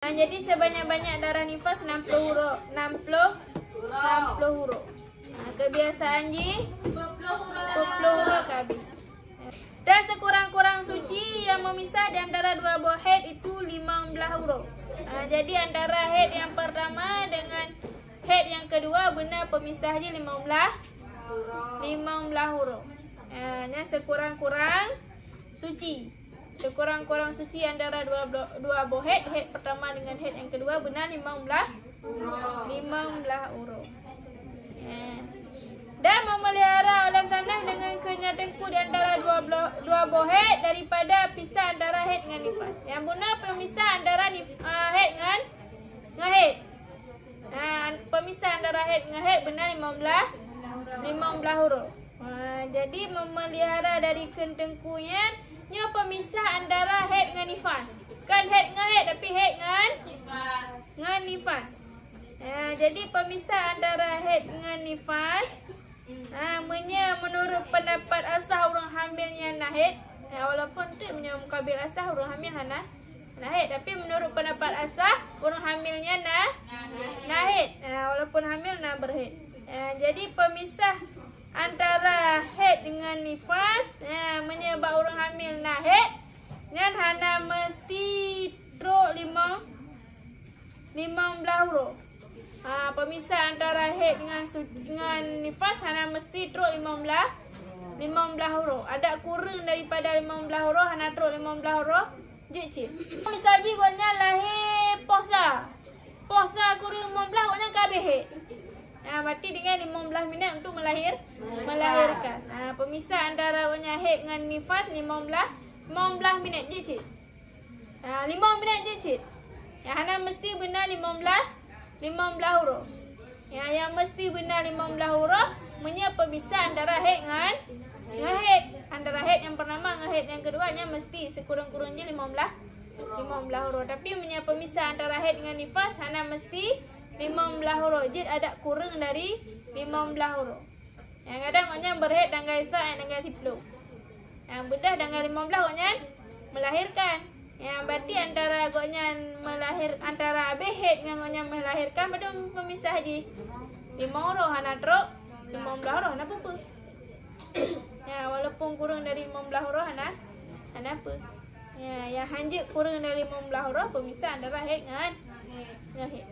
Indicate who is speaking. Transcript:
Speaker 1: Jadi sebanyak-banyak darah nifas 60 huruf. 60 huruf. Kebiasaan Ji 40 huruf habis. Dan sekurang-kurang suci yang memisah di antara dua buah haid itu 15 huruf. Jadi antara haid yang pertama dengan haid yang kedua benar pemisahnya 15 huruf. Sekurang-kurang suci. Sekurang-kurang suci antara dua buah haid pertama dengan haid yang kedua benar 15 huruf. Dan memelihara alam tanah dengan kenyal tengku di antara dua buah haid daripada pisah antara haid dengan nifas. Yang benar pemisah antara haid dengan haid. Pemisah antara haid dengan haid benar 15 huruf. Jadi memelihara dari kentengkunya pemisah antara haid dengan nifas. Kan haid dengan haid tapi haid dengan nifas. Jadi pemisah antara haid dengan nifas menurut pendapat asah orang hamilnya haid. Walaupun tu mukabil asah orang hamil haid, tapi menurut pendapat asah orang hamilnya haid. Walaupun hamil berhaid. Jadi pemisah antara haid dengan nifas menyebab orang hamil haid dan hana mesti truk 15 huruf. Pemisah antara haid dengan nifas hana mesti truk 15 huruf. Ada kurang daripada 15 huruf hana truk 15 huruf cik. Misalnya guna lahir puasa kurang 15 guna kabeh haid. Berarti dengan 15 minit untuk melahirkan. Pemisah antara guna haid dengan nifas 15 minit cik. 5 minit cik. Yang hana mesti benar 15 huruf. Yang mesti benar 15 huruf pemisah antara haid dengan haid. Antara haid yang pertama dengan haid yang keduanya mesti sekurang-kurangnya 15 huruf. Tapi pemisah antara haid dengan nifas hana mesti 15 huruf. Jadi ada kurang dari 15 huruf. Yang kadang orang berhaid tanggal Isyak tanggal 10. Yang bedah tanggal 15 orang melahirkan. Yang berarti antara antara haid dengan orang melahirkan pada pemisah je 5 huruf hana truk 15 huruf hana apa. Walaupun kurang dari 15 huruf hana apa. Yang hanjit kurang dari 15 huruf pemisah antara haid dengan haid.